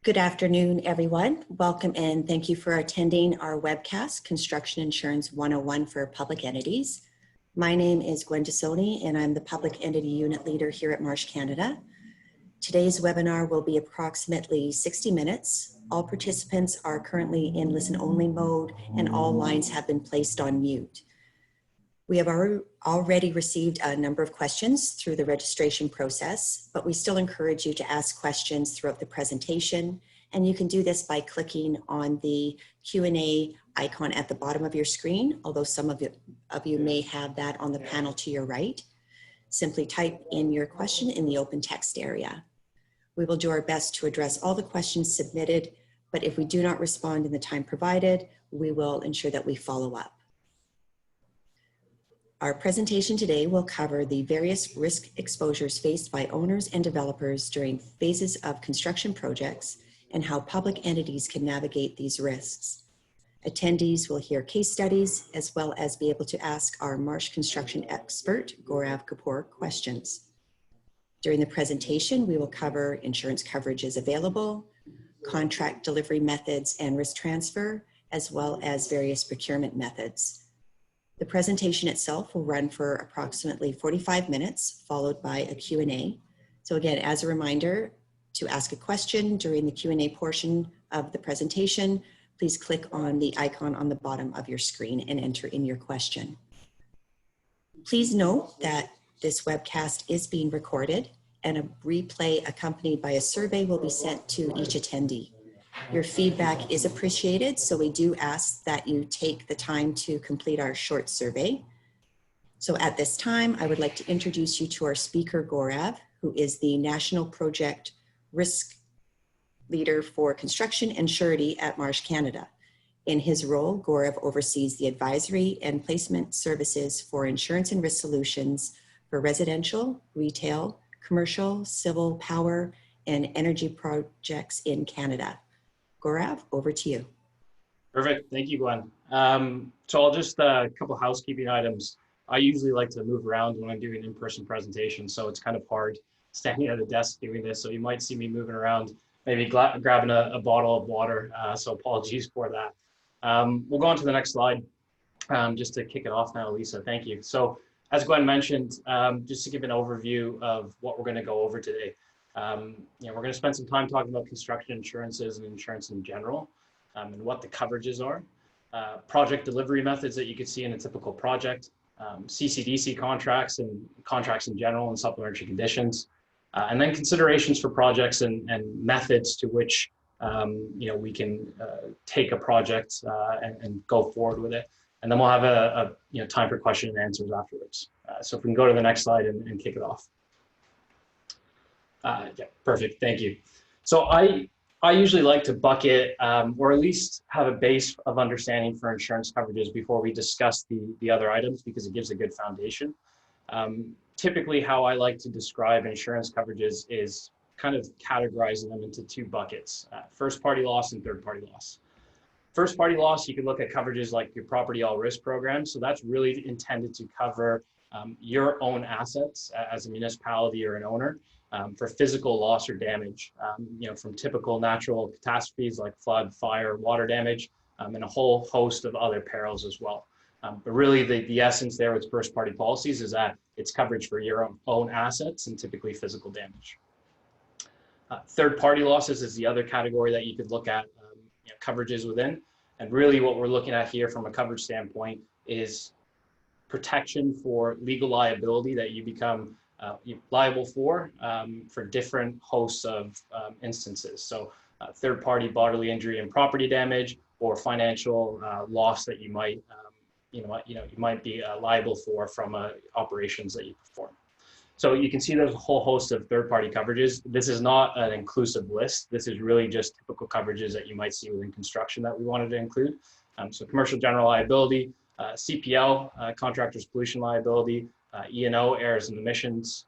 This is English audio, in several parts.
Good afternoon, everyone. Welcome and thank you for attending our webcast, Construction Insurance 101 for Public Entities. My name is Gwen DeSoni and I'm the Public Entity Unit Leader here at Marsh Canada. Today's webinar will be approximately 60 minutes. All participants are currently in listen-only mode and all lines have been placed on mute. We have already received a number of questions through the registration process, but we still encourage you to ask questions throughout the presentation. And you can do this by clicking on the Q&A icon at the bottom of your screen, although some of you may have that on the panel to your right. Simply type in your question in the open text area. We will do our best to address all the questions submitted, but if we do not respond in the time provided, we will ensure that we follow up. Our presentation today will cover the various risk exposures faced by owners and developers during phases of construction projects and how public entities can navigate these risks. Attendees will hear case studies as well as be able to ask our Marsh construction expert, Gaurav Kapoor, questions. During the presentation, we will cover insurance coverages available, contract delivery methods and risk transfer, as well as various procurement methods. The presentation itself will run for approximately 45 minutes, followed by a Q&A. So again, as a reminder, to ask a question during the Q&A portion of the presentation, please click on the icon on the bottom of your screen and enter in your question. Please note that this webcast is being recorded and a replay accompanied by a survey will be sent to each attendee. Your feedback is appreciated, so we do ask that you take the time to complete our short survey. So at this time, I would like to introduce you to our speaker, Gaurav, who is the National Project Risk Leader for Construction and Surety at Marsh Canada. In his role, Gaurav oversees the advisory and placement services for insurance and risk solutions for residential, retail, commercial, civil, power, and energy projects in Canada. Gaurav, over to you. Perfect. Thank you, Gwen. So I'll just a couple housekeeping items. I usually like to move around when I'm doing in-person presentations, so it's kind of hard standing at a desk doing this. So you might see me moving around, maybe grabbing a bottle of water. So apologies for that. We'll go on to the next slide just to kick it off now, Lisa. Thank you. So as Gwen mentioned, just to give an overview of what we're going to go over today. We're going to spend some time talking about construction insurances and insurance in general, and what the coverages are, project delivery methods that you could see in a typical project, CCDC contracts and contracts in general and supplementary conditions, and then considerations for projects and methods to which we can take a project and go forward with it. And then we'll have a time for question and answers afterwards. So if we can go to the next slide and kick it off. Yeah, perfect. Thank you. So I usually like to bucket or at least have a base of understanding for insurance coverages before we discuss the other items because it gives a good foundation. Typically, how I like to describe insurance coverages is kind of categorizing them into two buckets, first-party loss and third-party loss. First-party loss, you can look at coverages like your property all-risk program. So that's really intended to cover your own assets as a municipality or an owner. For physical loss or damage, from typical natural catastrophes like flood, fire, water damage, and a whole host of other perils as well. But really the essence there with first party policies is that it's coverage for your own assets and typically physical damage. Third party losses is the other category that you could look at coverages within. And really what we're looking at here from a coverage standpoint is protection for legal liability that you become liable for different hosts of instances. So third-party bodily injury and property damage, or financial loss that you might, you might be liable for from operations that you perform. So you can see there's a whole host of third-party coverages. This is not an inclusive list. This is really just typical coverages that you might see within construction that we wanted to include. So commercial general liability, CPL, contractors pollution liability, E&O, errors and omissions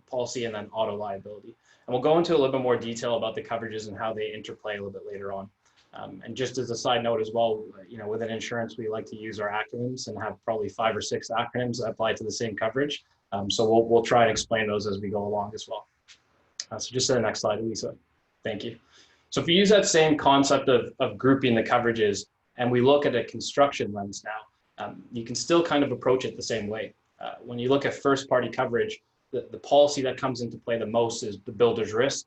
policy, and then auto liability. And we'll go into a little bit more detail about the coverages and how they interplay a little bit later on. And just as a side note as well, within insurance, we like to use our acronyms and have probably 5 or 6 acronyms that apply to the same coverage. So we'll try and explain those as we go along as well. So just to the next slide, Lisa. Thank you. So if we use that same concept of grouping the coverages and we look at a construction lens now, you can still kind of approach it the same way. When you look at first party coverage, the policy that comes into play the most is the builder's risk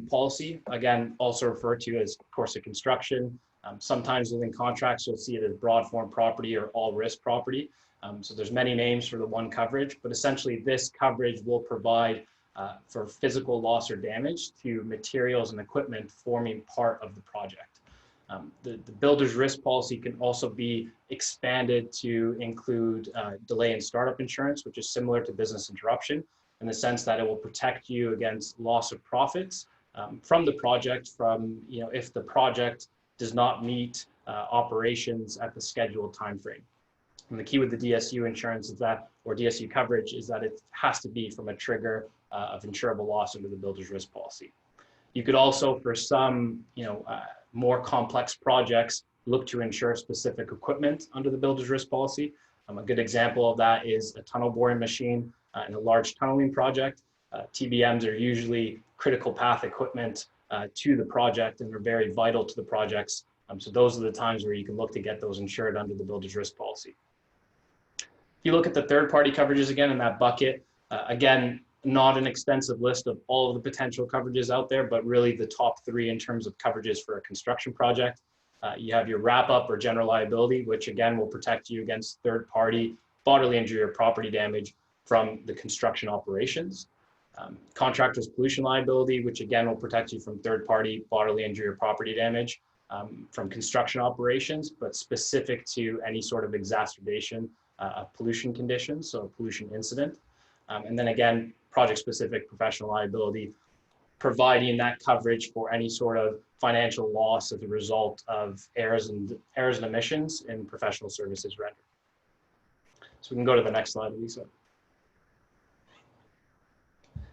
policy, again, also referred to as course of construction. Sometimes within contracts, you'll see it as broad form property or all risk property. So there's many names for the one coverage, but essentially this coverage will provide for physical loss or damage to materials and equipment forming part of the project. The builder's risk policy can also be expanded to include delay in startup insurance, which is similar to business interruption in the sense that it will protect you against loss of profits from the project if the project does not meet operations at the scheduled time frame. And the key with the DSU insurance is that, or DSU coverage, is that it has to be from a trigger of insurable loss under the builder's risk policy. You could also, for some, more complex projects, look to insure specific equipment under the builder's risk policy. A good example of that is a tunnel boring machine in a large tunneling project. TBMs are usually critical path equipment to the project and are very vital to the projects. So those are the times where you can look to get those insured under the builder's risk policy. If you look at the third-party coverages again in that bucket, again, not an extensive list of all of the potential coverages out there, but really the top three in terms of coverages for a construction project. You have your wrap-up or general liability, which again will protect you against third-party bodily injury or property damage from the construction operations. Contractor's pollution liability, which again will protect you from third-party bodily injury or property damage from construction operations, but specific to any sort of exacerbation of pollution conditions, so a pollution incident. And then again, project-specific professional liability, providing that coverage for any sort of financial loss as a result of errors and omissions in professional services rendered. So we can go to the next slide, Lisa.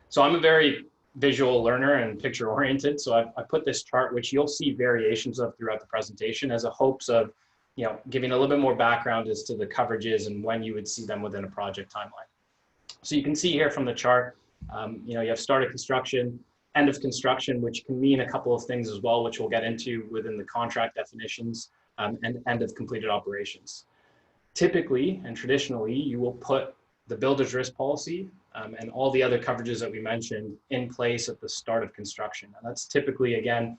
So I'm a very visual learner and picture oriented. So I put this chart, which you'll see variations of throughout the presentation, as a hopes of giving a little bit more background as to the coverages and when you would see them within a project timeline. So you can see here from the chart, you have start of construction, end of construction, which can mean a couple of things as well, which we'll get into within the contract definitions, and end of completed operations. Typically and traditionally, you will put the builder's risk policy and all the other coverages that we mentioned in place at the start of construction. And that's typically, again,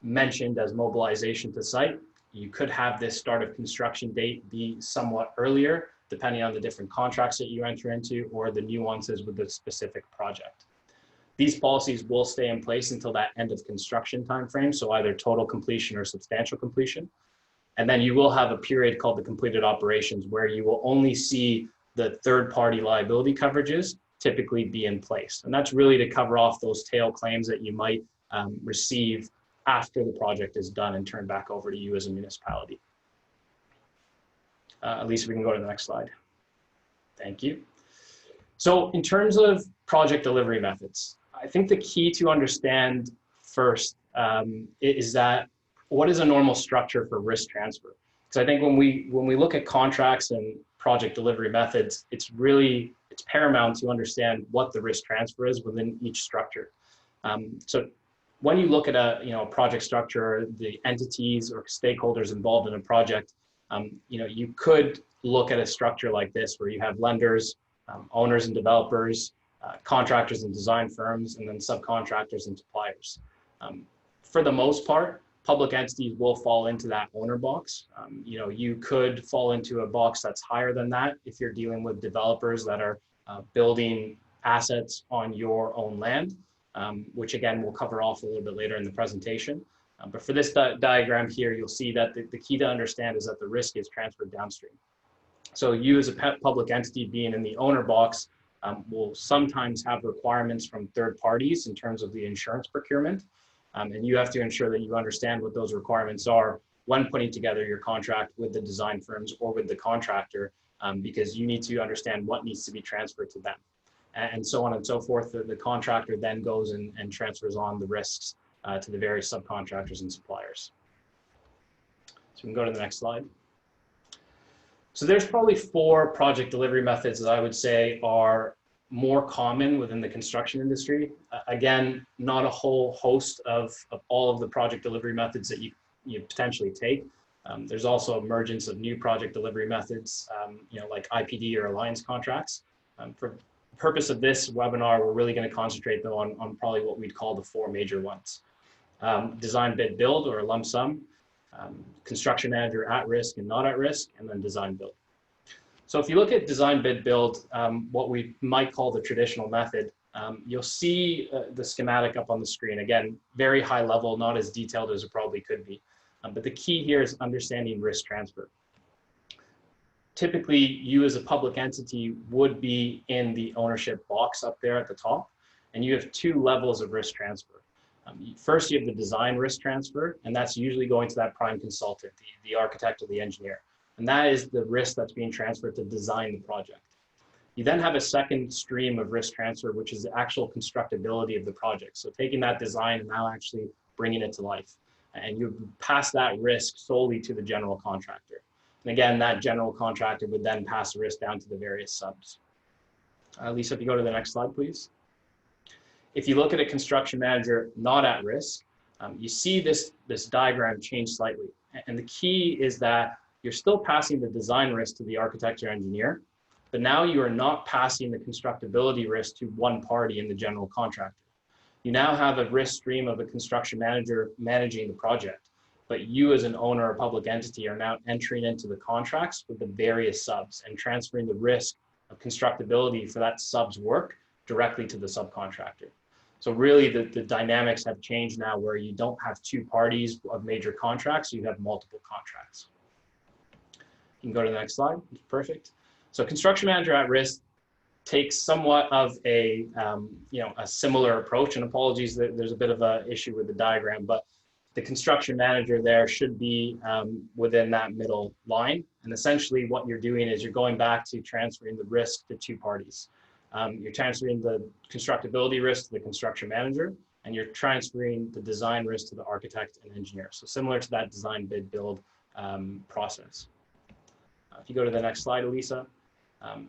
mentioned as mobilization to site. You could have this start of construction date be somewhat earlier, depending on the different contracts that you enter into or the nuances with the specific project. These policies will stay in place until that end of construction timeframe, so either total completion or substantial completion. And then you will have a period called the completed operations where you will only see the third-party liability coverages typically be in place. And that's really to cover off those tail claims that you might receive after the project is done and turned back over to you as a municipality. Lisa, we can go to the next slide. Thank you. So in terms of project delivery methods, I think the key to understand first is that what is a normal structure for risk transfer? Because I think when we look at contracts and project delivery methods, it's paramount to understand what the risk transfer is within each structure. So when you look at a project structure, the entities or stakeholders involved in a project, you could look at a structure like this where you have lenders, owners and developers, contractors and design firms, and then subcontractors and suppliers. For the most part, public entities will fall into that owner box. You could fall into a box that's higher than that if you're dealing with developers that are building assets on your own land, which again, we'll cover off a little bit later in the presentation. But for this diagram here, you'll see that the key to understand is that the risk is transferred downstream. So you as a public entity being in the owner box will sometimes have requirements from third parties in terms of the insurance procurement. And you have to ensure that you understand what those requirements are when putting together your contract with the design firms or with the contractor, because you need to understand what needs to be transferred to them. And so on and so forth. The contractor then goes and transfers on the risks to the various subcontractors and suppliers. So we can go to the next slide. So there's probably 4 project delivery methods that I would say are more common within the construction industry. Again, not a whole host of all of the project delivery methods that you potentially take. There's also emergence of new project delivery methods, like IPD or alliance contracts. For the purpose of this webinar, we're really going to concentrate though on probably what we'd call the four major ones. Design, bid, build, or a lump sum, construction manager at risk and not at risk, and then design, build. So if you look at design, bid, build, what we might call the traditional method, you'll see the schematic up on the screen. Again, very high level, not as detailed as it probably could be. But the key here is understanding risk transfer. Typically, you as a public entity would be in the ownership box up there at the top, and you have two levels of risk transfer. First, you have the design risk transfer, and that's usually going to that prime consultant, the architect or the engineer. And that is the risk that's being transferred to design the project. You then have a second stream of risk transfer, which is the actual constructability of the project. So taking that design and now actually bringing it to life. And you pass that risk solely to the general contractor. And again, that general contractor would then pass the risk down to the various subs. Lisa, if you go to the next slide, please. If you look at a construction manager not at risk, you see this diagram change slightly. And the key is that you're still passing the design risk to the architect or engineer, but now you are not passing the constructability risk to one party in the general contractor. You now have a risk stream of a construction manager managing the project, but you as an owner or public entity are now entering into the contracts with the various subs and transferring the risk of constructability for that sub's work directly to the subcontractor. So really the dynamics have changed now where you don't have two parties of major contracts, you have multiple contracts. You can go to the next slide, perfect. So construction manager at risk takes somewhat of a similar approach, and apologies that there's a bit of an issue with the diagram, but the construction manager there should be within that middle line. And essentially what you're doing is you're going back to transferring the risk to two parties. You're transferring the constructability risk to the construction manager, and you're transferring the design risk to the architect and engineer. So similar to that design, bid, build process. If you go to the next slide, Elisa.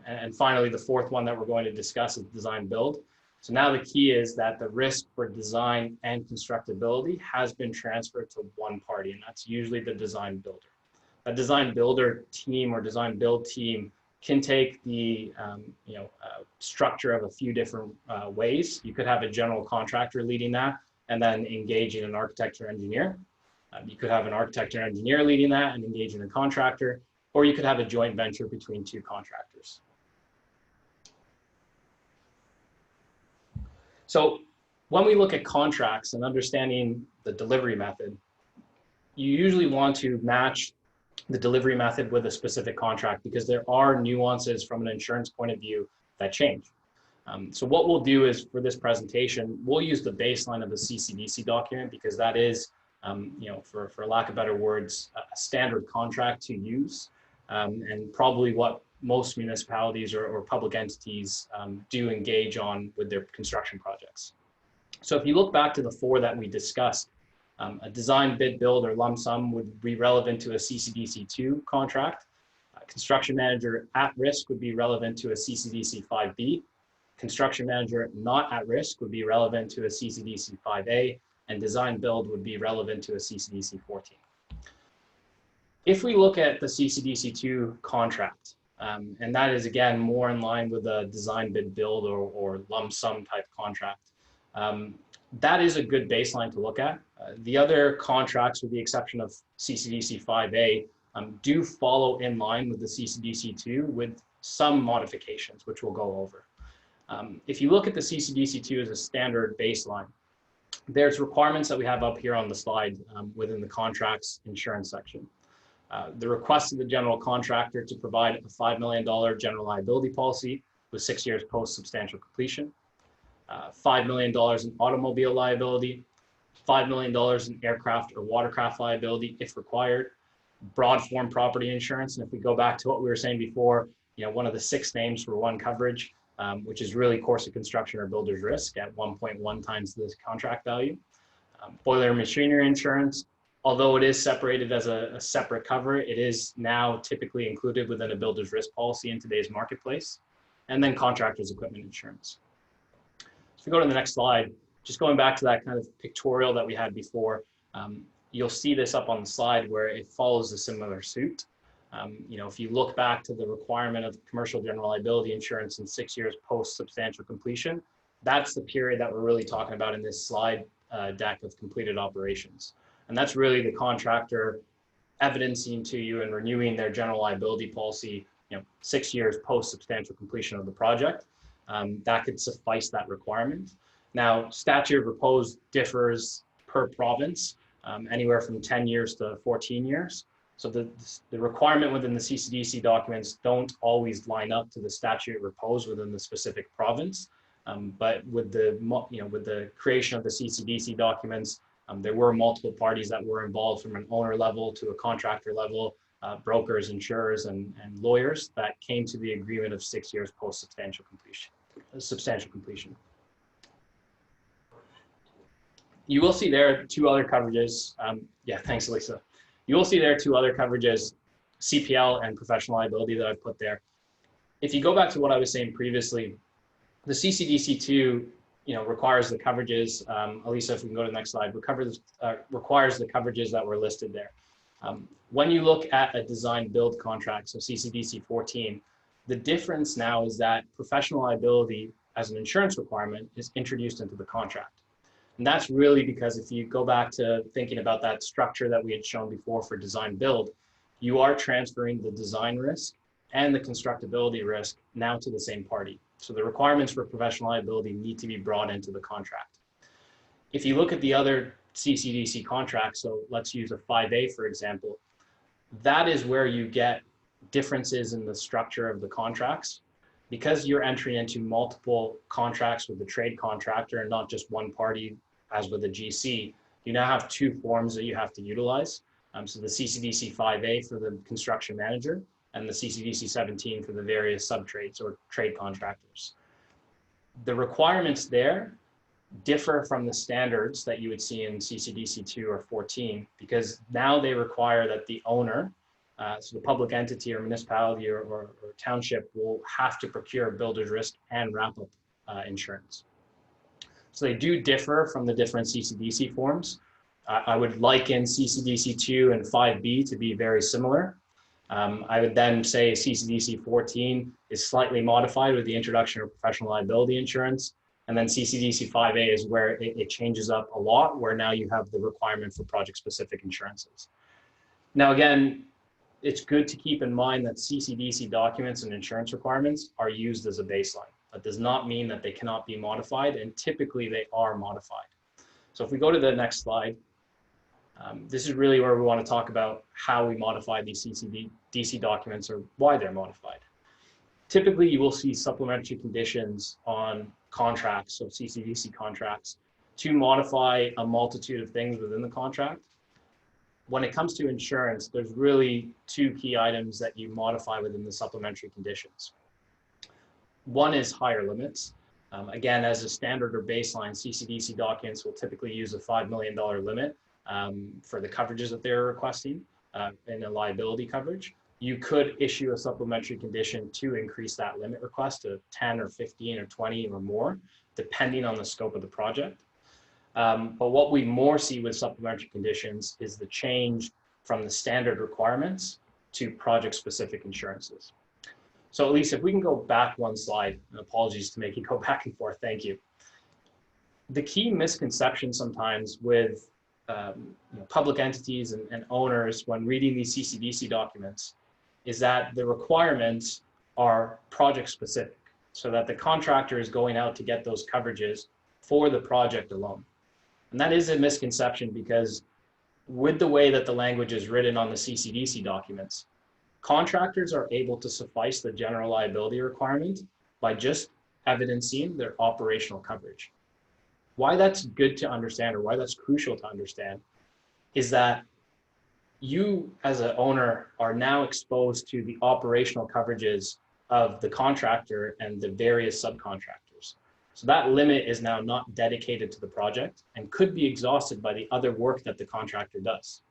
And finally, the fourth one that we're going to discuss is design, build. So now the key is that the risk for design and constructability has been transferred to one party, and that's usually the design builder. A design builder team or design build team can take the structure of a few different ways. You could have a general contractor leading that and then engaging an architect or engineer. You could have an architect or engineer leading that and engaging a contractor, or you could have a joint venture between two contractors. So when we look at contracts and understanding the delivery method, you usually want to match the delivery method with a specific contract because there are nuances from an insurance point of view that change. So what we'll do is for this presentation, we'll use the baseline of the CCDC document because that is, for lack of better words, a standard contract to use and probably what most municipalities or public entities do engage on with their construction projects. So if you look back to the four that we discussed, a design, bid, build, or lump sum would be relevant to a CCDC2 contract. A construction manager at risk would be relevant to a CCDC 5B. Construction manager not at risk would be relevant to a CCDC 5A, and design build would be relevant to a CCDC 14. If we look at the CCDC2 contract, and that is again more in line with a design, bid, build, or lump sum type contract, that is a good baseline to look at. The other contracts, with the exception of CCDC 5A, do follow in line with the CCDC2 with some modifications, which we'll go over. If you look at the CCDC2 as a standard baseline, there's requirements that we have up here on the slide within the contracts insurance section. The request of the general contractor to provide a $5 million general liability policy with 6 years post substantial completion, $5 million in automobile liability, $5 million in aircraft or watercraft liability if required, broad form property insurance. And if we go back to what we were saying before, one of the 6 names for one coverage, which is really course of construction or builder's risk at 1.1 times the contract value. Boiler and machinery insurance, although it is separated as a separate cover, it is now typically included within a builder's risk policy in today's marketplace. and then contractors' equipment insurance. If we go to the next slide, just going back to that kind of pictorial that we had before, you'll see this up on the slide where it follows a similar suit. If you look back to the requirement of commercial general liability insurance in 6 years post substantial completion, that's the period that we're really talking about in this slide deck of completed operations. And that's really the contractor evidencing to you and renewing their general liability policy, 6 years post substantial completion of the project. That could suffice that requirement. Now, statute of repose differs per province, anywhere from 10 years to 14 years. So the requirement within the CCDC documents don't always line up to the statute of repose within the specific province. But with the creation of the CCDC documents, there were multiple parties that were involved from an owner level to a contractor level, brokers, insurers, and lawyers that came to the agreement of 6 years post substantial completion. You will see there two other coverages. Yeah, thanks, Lisa. You will see there two other coverages, CPL and professional liability, that I've put there. If you go back to what I was saying previously, the CCDC2, requires the coverages. Elisa, if we can go to the next slide, requires the coverages that were listed there. When you look at a design build contract, so CCDC 14, the difference now is that professional liability as an insurance requirement is introduced into the contract. And that's really because if you go back to thinking about that structure that we had shown before for design build, you are transferring the design risk and the constructability risk now to the same party. So the requirements for professional liability need to be brought into the contract. If you look at the other CCDC contracts, so let's use a 5A, for example, that is where you get differences in the structure of the contracts. Because you're entering into multiple contracts with the trade contractor and not just one party, as with a GC, you now have two forms that you have to utilize. So the CCDC 5A for the construction manager and the CCDC 17 for the various subtrades or trade contractors. The requirements there differ from the standards that you would see in CCDC 2 or 14, because now they require that the owner, so the public entity or municipality or township, will have to procure builder's risk and wrap-up insurance. So they do differ from the different CCDC forms. I would liken CCDC 2 and 5B to be very similar. I would then say CCDC 14 is slightly modified with the introduction of professional liability insurance. And then CCDC 5A is where it changes up a lot, where now you have the requirement for project-specific insurances. Now, again, it's good to keep in mind that CCDC documents and insurance requirements are used as a baseline. That does not mean that they cannot be modified, and typically they are modified. So if we go to the next slide, this is really where we want to talk about how we modify these CCDC documents or why they're modified. Typically, you will see supplementary conditions on contracts, so CCDC contracts, to modify a multitude of things within the contract. When it comes to insurance, there's really two key items that you modify within the supplementary conditions. One is higher limits. Again, as a standard or baseline, CCDC documents will typically use a $5 million limit for the coverages that they're requesting in a liability coverage. You could issue a supplementary condition to increase that limit request to 10 or 15 or 20 or more, depending on the scope of the project. But what we more see with supplementary conditions is the change from the standard requirements to project-specific insurances. So Elise, if we can go back one slide, and apologies to make you go back and forth, thank you. The key misconception sometimes with public entities and owners when reading these CCDC documents is that the requirements are project-specific, so that the contractor is going out to get those coverages for the project alone. And that is a misconception, because with the way that the language is written on the CCDC documents, contractors are able to suffice the general liability requirement by just evidencing their operational coverage. Why that's good to understand, or why that's crucial to understand, is that you as an owner are now exposed to the operational coverages of the contractor and the various subcontractors. So that limit is now not dedicated to the project and could be exhausted by the other work that the contractor does.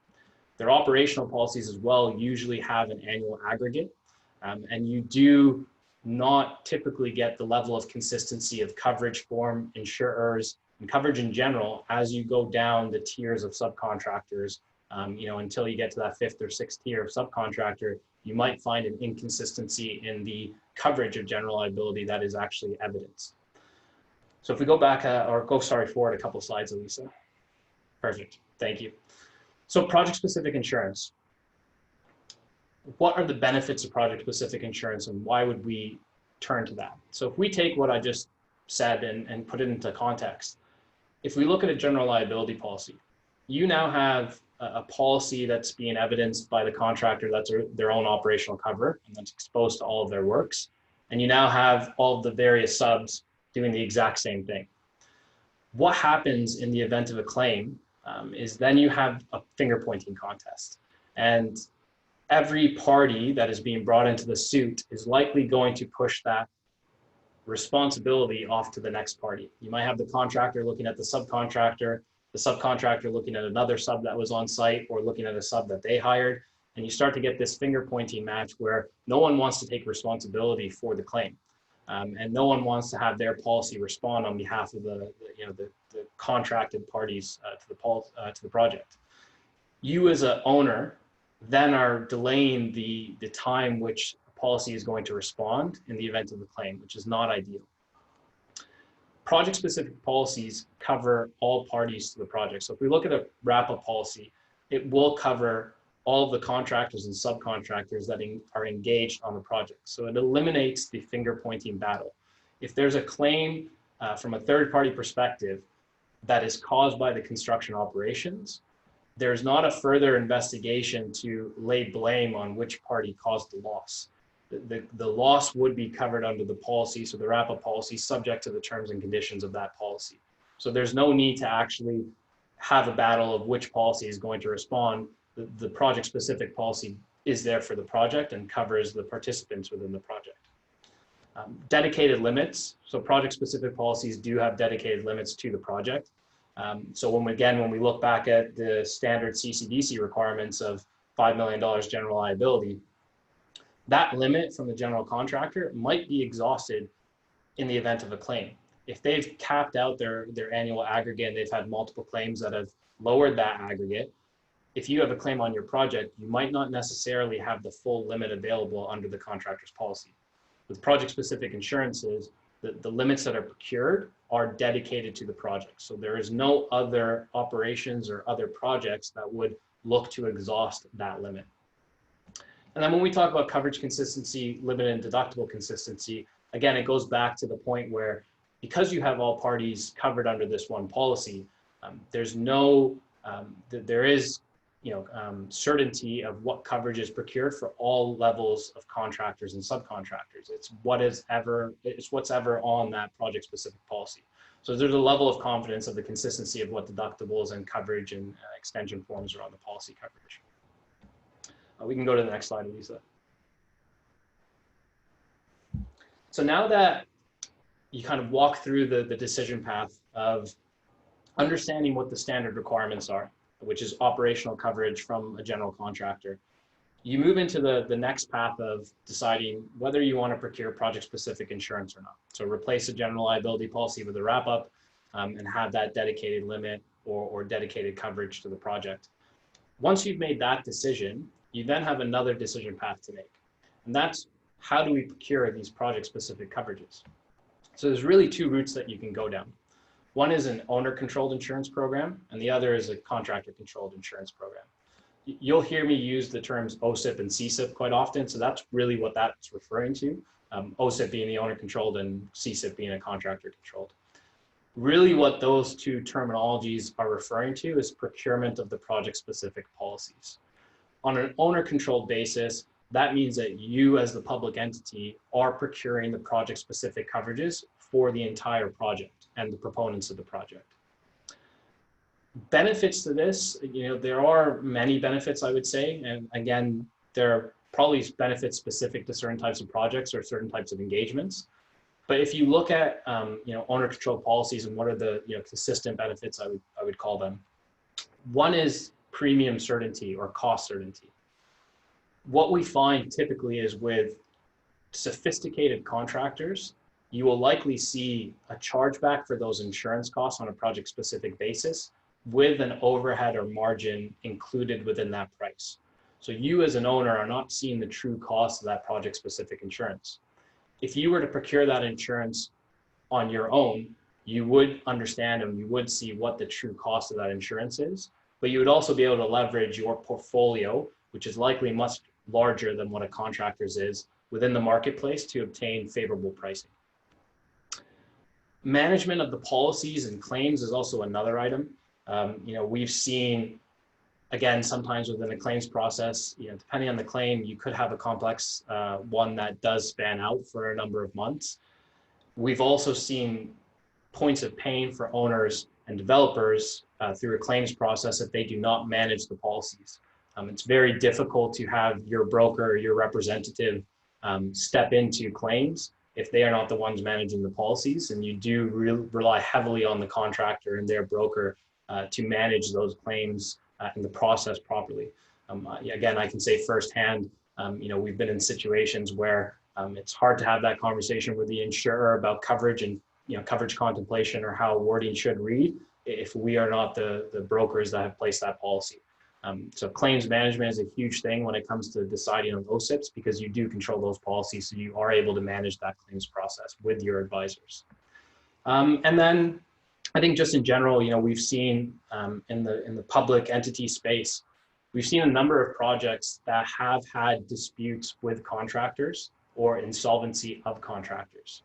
Their operational policies as well usually have an annual aggregate, and you do not typically get the level of consistency of coverage from insurers and coverage in general as you go down the tiers of subcontractors. Until you get to that 5th or 6th tier of subcontractor, you might find an inconsistency in the coverage of general liability that is actually evidenced. So if we go back forward a couple slides, Elisa. Perfect, thank you. So project-specific insurance. What are the benefits of project-specific insurance and why would we turn to that? So if we take what I just said and put it into context, if we look at a general liability policy, you now have a policy that's being evidenced by the contractor that's their own operational cover and that's exposed to all of their works. And you now have all of the various subs doing the exact same thing. What happens in the event of a claim is then you have a finger pointing contest. And every party that is being brought into the suit is likely going to push that responsibility off to the next party. You might have the contractor looking at the subcontractor looking at another sub that was on site or looking at a sub that they hired. And you start to get this finger pointing match where no one wants to take responsibility for the claim. And no one wants to have their policy respond on behalf of the contracted parties to the project. You as an owner then are delaying the time which a policy is going to respond in the event of a claim, which is not ideal. Project-specific policies cover all parties to the project. So if we look at a wrap-up policy, it will cover all of the contractors and subcontractors that are engaged on the project. So it eliminates the finger-pointing battle. If there's a claim from a third-party perspective that is caused by the construction operations, there's not a further investigation to lay blame on which party caused the loss. The loss would be covered under the policy, so the wrap-up policy, subject to the terms and conditions of that policy. So there's no need to actually have a battle of which policy is going to respond. The project-specific policy is there for the project and covers the participants within the project. Dedicated limits. So project-specific policies do have dedicated limits to the project. So when we look back at the standard CCDC requirements of $5 million general liability, that limit from the general contractor might be exhausted in the event of a claim. If they've capped out their annual aggregate and they've had multiple claims that have lowered that aggregate, if you have a claim on your project, you might not necessarily have the full limit available under the contractor's policy. With project-specific insurances, the limits that are procured are dedicated to the project. So there is no other operations or other projects that would look to exhaust that limit. And then when we talk about coverage consistency, limit and deductible consistency, again, it goes back to the point where because you have all parties covered under this one policy, there is certainty of what coverage is procured for all levels of contractors and subcontractors. It's what's ever on that project specific policy. So there's a level of confidence of the consistency of what deductibles and coverage and extension forms are on the policy coverage. We can go to the next slide, Lisa. So now that you kind of walk through the decision path of understanding what the standard requirements are, which is operational coverage from a general contractor, you move into the next path of deciding whether you want to procure project-specific insurance or not. So replace a general liability policy with a wrap-up and have that dedicated limit or dedicated coverage to the project. Once you've made that decision, you then have another decision path to make. And that's how do we procure these project-specific coverages? So there's really two routes that you can go down. One is an owner-controlled insurance program, and the other is a contractor-controlled insurance program. You'll hear me use the terms OSIP and CSIP quite often, so that's really what that's referring to. OSIP being the owner-controlled and CSIP being a contractor-controlled. Really what those two terminologies are referring to is procurement of the project-specific policies. On an owner-controlled basis, that means that you as the public entity are procuring the project-specific coverages for the entire project and the proponents of the project. Benefits to this, there are many benefits, I would say, and again, there are probably benefits specific to certain types of projects or certain types of engagements. But if you look at owner-controlled policies and what are the consistent benefits, I would call them. One is premium certainty or cost certainty. What we find typically is with sophisticated contractors, you will likely see a chargeback for those insurance costs on a project-specific basis with an overhead or margin included within that price. So you as an owner are not seeing the true cost of that project-specific insurance. If you were to procure that insurance on your own, you would understand and you would see what the true cost of that insurance is, but you would also be able to leverage your portfolio, which is likely much larger than what a contractor's is, within the marketplace to obtain favorable pricing. Management of the policies and claims is also another item. We've seen, again, sometimes within a claims process, depending on the claim, you could have a complex one that does span out for a number of months. We've also seen points of pain for owners and developers through a claims process if they do not manage the policies. It's very difficult to have your broker or your representative step into claims if they are not the ones managing the policies, and you do rely heavily on the contractor and their broker to manage those claims and the process properly. Again, I can say firsthand, we've been in situations where it's hard to have that conversation with the insurer about coverage and coverage contemplation or how wording should read if we are not the brokers that have placed that policy. So claims management is a huge thing when it comes to deciding on OSIPs, because you do control those policies, so you are able to manage that claims process with your advisors. And then I think just in general, we've seen in the public entity space, we've seen a number of projects that have had disputes with contractors or insolvency of contractors.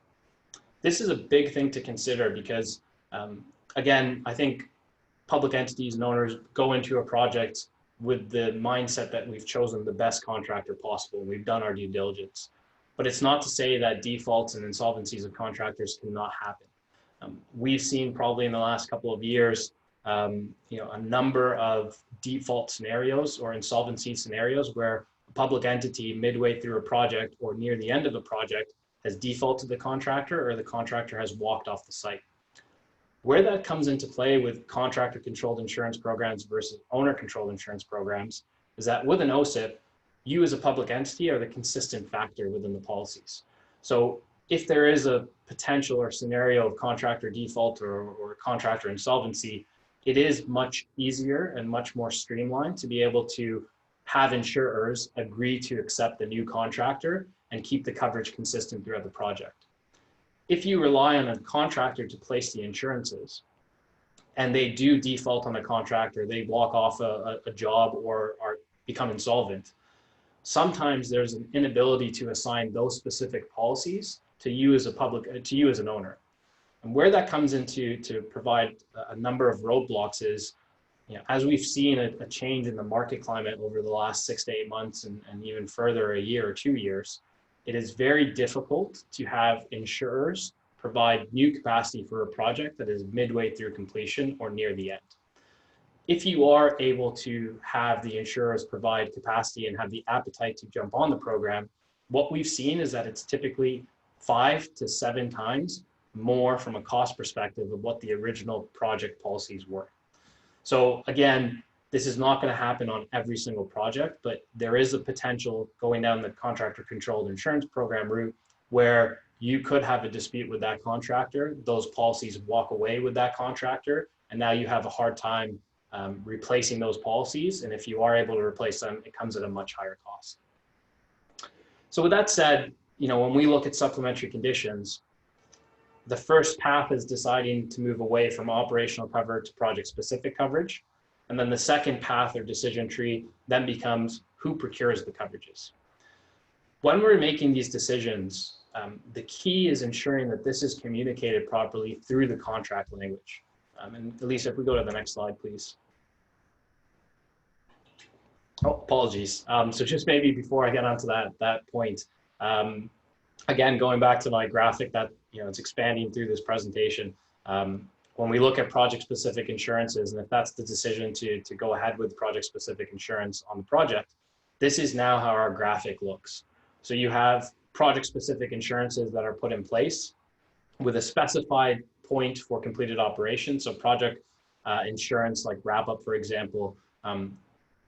This is a big thing to consider because, again, I think public entities and owners go into a project with the mindset that we've chosen the best contractor possible. We've done our due diligence, but it's not to say that defaults and insolvencies of contractors cannot happen. We've seen probably in the last couple of years, a number of default scenarios or insolvency scenarios where a public entity midway through a project or near the end of a project has defaulted the contractor, or the contractor has walked off the site. Where that comes into play with contractor-controlled insurance programs versus owner-controlled insurance programs is that with an OSIP, you as a public entity are the consistent factor within the policies. So if there is a potential or scenario of contractor default or contractor insolvency, it is much easier and much more streamlined to be able to have insurers agree to accept the new contractor and keep the coverage consistent throughout the project. If you rely on a contractor to place the insurances and they do default on the contractor, they walk off a job or become insolvent, sometimes there's an inability to assign those specific policies to you as an owner. And where that comes into to provide a number of roadblocks is, as we've seen a change in the market climate over the last 6 to 8 months and even further a year or 2 years, it is very difficult to have insurers provide new capacity for a project that is midway through completion or near the end. If you are able to have the insurers provide capacity and have the appetite to jump on the program, what we've seen is that it's typically 5 to 7 times more from a cost perspective of what the original project policies were. So again, this is not going to happen on every single project, but there is a potential going down the contractor-controlled insurance program route where you could have a dispute with that contractor, those policies walk away with that contractor, and now you have a hard time replacing those policies. And if you are able to replace them, it comes at a much higher cost. So with that said, when we look at supplementary conditions, the first path is deciding to move away from operational cover to project-specific coverage. And then the second path or decision tree then becomes who procures the coverages. When we're making these decisions, the key is ensuring that this is communicated properly through the contract language. And Elisa, if we go to the next slide, please. Oh, apologies. So just maybe before I get onto that point, again, going back to my graphic that it's expanding through this presentation. When we look at project-specific insurances, and if that's the decision to go ahead with project-specific insurance on the project, this is now how our graphic looks. So you have project-specific insurances that are put in place with a specified point for completed operations. So project insurance like wrap-up, for example,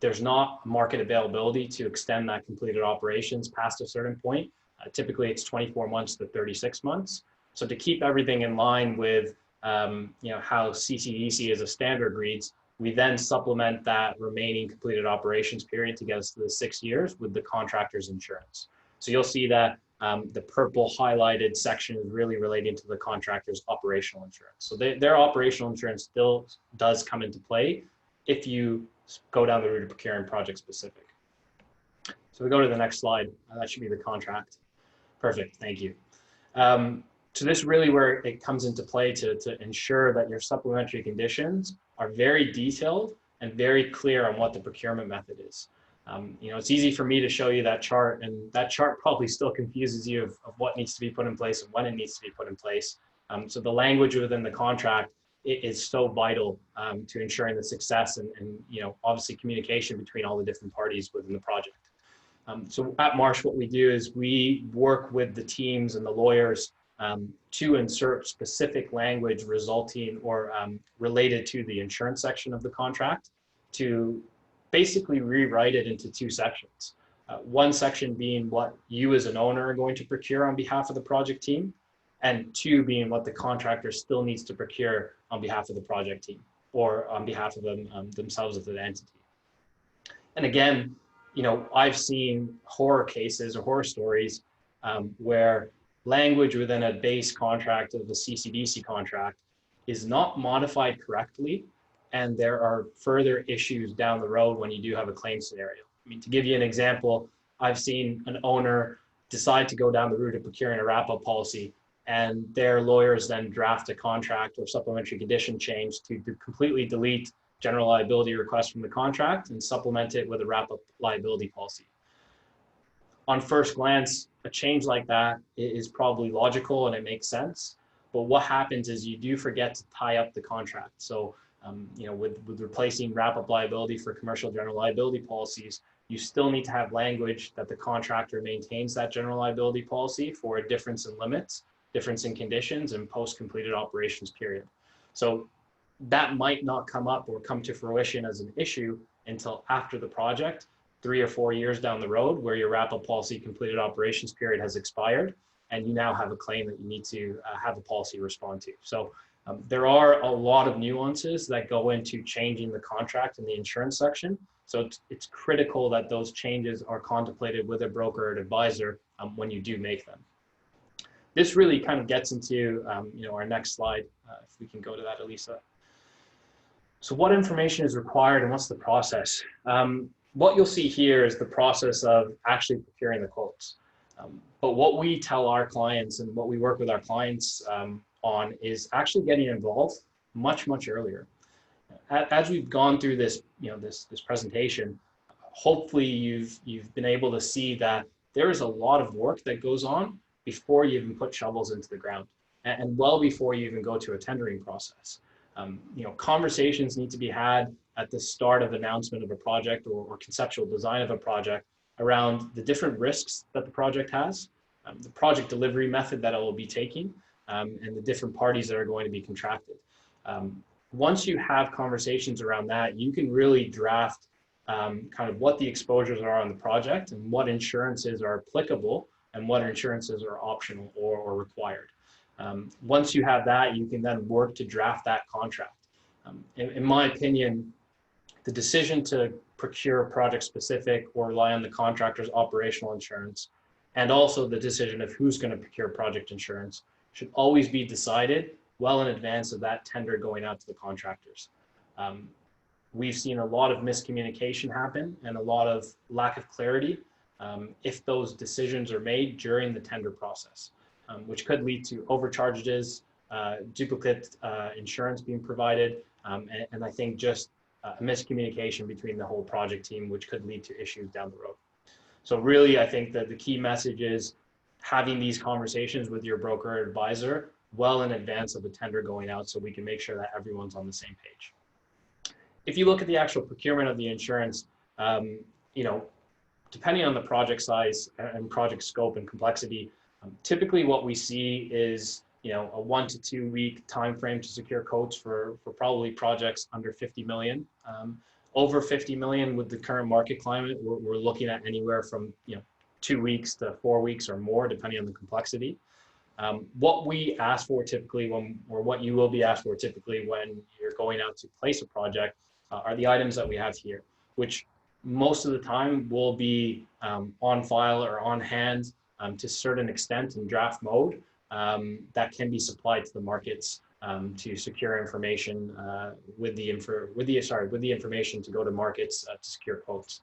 there's not market availability to extend that completed operations past a certain point. Typically, it's 24 months to 36 months. So to keep everything in line with how CCDC as a standard reads, we then supplement that remaining completed operations period to get us to the 6 years with the contractor's insurance. So you'll see that the purple highlighted section is really relating to the contractor's operational insurance. So their operational insurance still does come into play if you go down the route of procuring project specific. So we go to the next slide. That should be the contract. Perfect, thank you. So this is really where it comes into play to ensure that your supplementary conditions are very detailed and very clear on what the procurement method is. It's easy for me to show you that chart, and that chart probably still confuses you of what needs to be put in place and when it needs to be put in place. So the language within the contract is so vital to ensuring the success and obviously communication between all the different parties within the project. So at Marsh, what we do is we work with the teams and the lawyers to insert specific language resulting or related to the insurance section of the contract to basically rewrite it into two sections. One section being what you as an owner are going to procure on behalf of the project team, and two being what the contractor still needs to procure on behalf of the project team or on behalf of themselves as an entity. And again, I've seen horror cases or horror stories where language within a base contract of the CCDC contract is not modified correctly, and there are further issues down the road when you do have a claim scenario. I mean, to give you an example, I've seen an owner decide to go down the route of procuring a wrap-up policy, and their lawyers then draft a contract or supplementary condition change to completely delete general liability request from the contract and supplement it with a wrap-up liability policy. On first glance, a change like that is probably logical and it makes sense. But what happens is you do forget to tie up the contract. So, with replacing wrap-up liability for commercial general liability policies, you still need to have language that the contractor maintains that general liability policy for a difference in limits, difference in conditions, and post-completed operations period. So that might not come up or come to fruition as an issue until after the project, 3 or 4 years down the road, where your wrap-up policy completed operations period has expired, and you now have a claim that you need to have a policy respond to. So there are a lot of nuances that go into changing the contract in the insurance section. So it's critical that those changes are contemplated with a broker or advisor when you do make them. This really kind of gets into our next slide, if we can go to that, Elisa. So what information is required and what's the process? What you'll see here is the process of actually procuring the quotes. But what we tell our clients and what we work with our clients on is actually getting involved much, much earlier. As we've gone through this, this presentation, hopefully you've been able to see that there is a lot of work that goes on before you even put shovels into the ground, and well before you even go to a tendering process. Conversations need to be had at the start of announcement of a project or conceptual design of a project around the different risks that the project has, the project delivery method that it will be taking, and the different parties that are going to be contracted. Once you have conversations around that, you can really draft kind of what the exposures are on the project and what insurances are applicable and what insurances are optional or required. Once you have that, you can then work to draft that contract. In my opinion, the decision to procure project specific or rely on the contractor's operational insurance, and also the decision of who's going to procure project insurance, should always be decided well in advance of that tender going out to the contractors. We've seen a lot of miscommunication happen and a lot of lack of clarity if those decisions are made during the tender process, which could lead to overcharges, duplicate insurance being provided, and I think just a miscommunication between the whole project team, which could lead to issues down the road. So really, I think that the key message is having these conversations with your broker or advisor well in advance of the tender going out, so we can make sure that everyone's on the same page. If you look at the actual procurement of the insurance, depending on the project size and project scope and complexity, typically what we see is a 1 to 2 week time frame to secure quotes for probably projects under 50 million. Over 50 million with the current market climate, we're looking at anywhere from 2 weeks to 4 weeks or more, depending on the complexity. What we ask for typically or what you will be asked for typically when you're going out to place a project are the items that we have here, which most of the time will be on file or on hand to a certain extent in draft mode that can be supplied to the markets to secure information with the information to go to markets to secure quotes.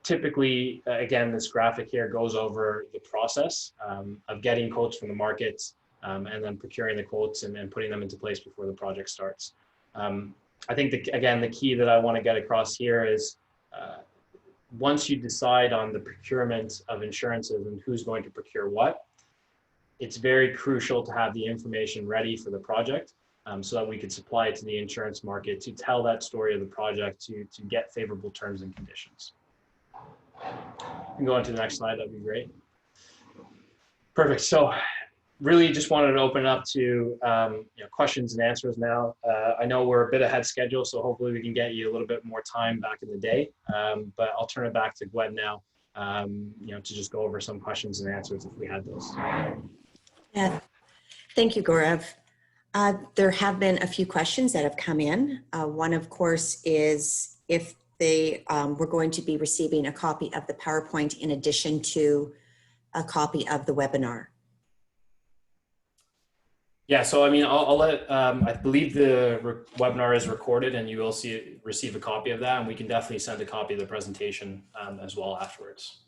Typically, again, this graphic here goes over the process of getting quotes from the markets and then procuring the quotes and putting them into place before the project starts. I think, the key that I want to get across here is once you decide on the procurement of insurances and who's going to procure what, it's very crucial to have the information ready for the project so that we could supply it to the insurance market to tell that story of the project to get favorable terms and conditions. You can go on to the next slide, that'd be great. Perfect. So really just wanted to open up to questions and answers now. I know we're a bit ahead schedule, so hopefully we can get you a little bit more time back in the day. But I'll turn it back to Gwen now, to just go over some questions and answers if we had those. Yeah, thank you, Gaurav. There have been a few questions that have come in. One, of course, is if they were going to be receiving a copy of the PowerPoint in addition to a copy of the webinar. Yeah, so I mean, I'll let, I believe the webinar is recorded and you will receive a copy of that, and we can definitely send a copy of the presentation as well afterwards.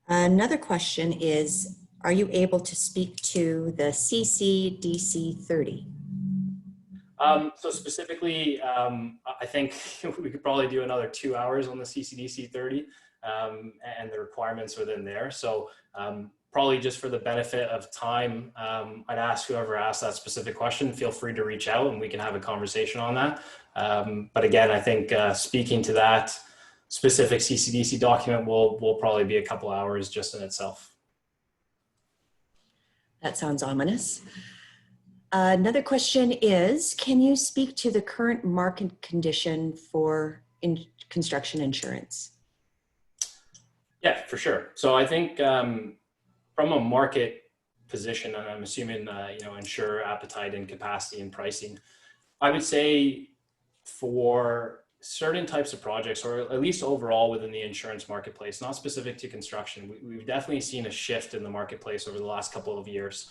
Another question is, are you able to speak to the CCDC 30? So specifically, I think we could probably do another 2 hours on the CCDC 30 and the requirements within there. So probably just for the benefit of time, I'd ask whoever asked that specific question, feel free to reach out and we can have a conversation on that. But again, I think speaking to that specific CCDC document will probably be a couple hours just in itself. That sounds ominous. Another question is, can you speak to the current market condition for construction insurance? Yeah, for sure. So I think from a market position, and I'm assuming, insurer appetite and capacity and pricing, I would say for certain types of projects, or at least overall within the insurance marketplace, not specific to construction, we've definitely seen a shift in the marketplace over the last couple of years.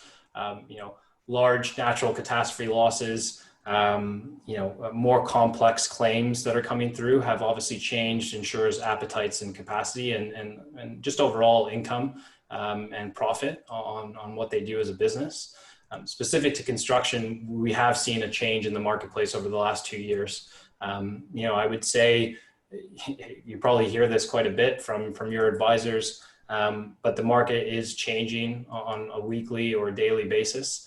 Large natural catastrophe losses, more complex claims that are coming through have obviously changed insurers' appetites and capacity and just overall income and profit on what they do as a business. Specific to construction, we have seen a change in the marketplace over the last 2 years. I would say you probably hear this quite a bit from your advisors, but the market is changing on a weekly or daily basis.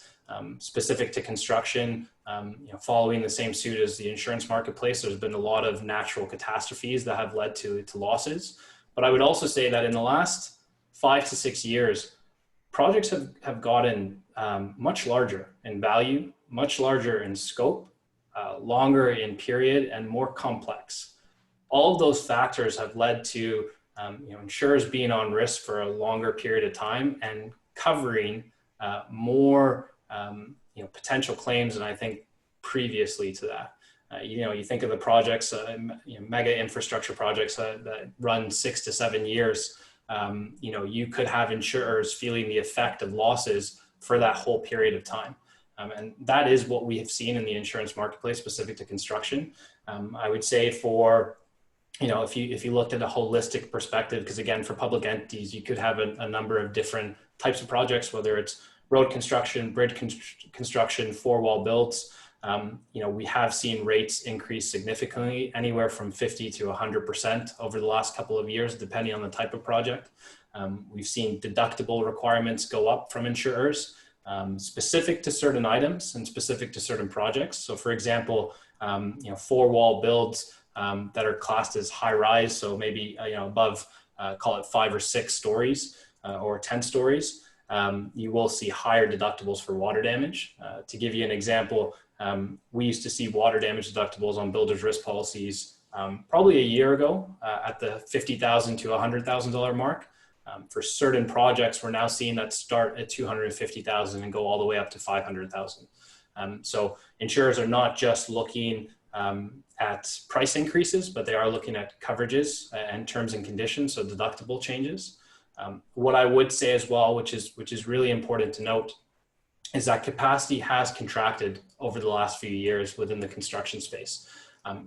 Specific to construction, following the same suit as the insurance marketplace, there's been a lot of natural catastrophes that have led to losses. But I would also say that in the last 5 to 6 years, projects have gotten much larger in value, much larger in scope, longer in period, and more complex. All of those factors have led to insurers being on risk for a longer period of time and covering more potential claims than I think previously to that. You think of the projects, mega infrastructure projects that run 6 to 7 years. You could have insurers feeling the effect of losses for that whole period of time. And that is what we have seen in the insurance marketplace specific to construction. I would say for, if you looked at a holistic perspective, because again, for public entities, you could have a number of different types of projects, whether it's road construction, bridge construction, four-wall builds. We have seen rates increase significantly, anywhere from 50 to 100% over the last couple of years, depending on the type of project. We've seen deductible requirements go up from insurers, specific to certain items and specific to certain projects. So for example, four-wall builds that are classed as high-rise, so maybe above, call it 5 or 6 stories or 10 stories. You will see higher deductibles for water damage. To give you an example, we used to see water damage deductibles on builder's risk policies probably a year ago at the $50,000 to $100,000 mark. For certain projects, we're now seeing that start at $250,000 and go all the way up to $500,000. So insurers are not just looking at price increases, but they are looking at coverages and terms and conditions, so deductible changes. What I would say as well, which is really important to note, is that capacity has contracted over the last few years within the construction space.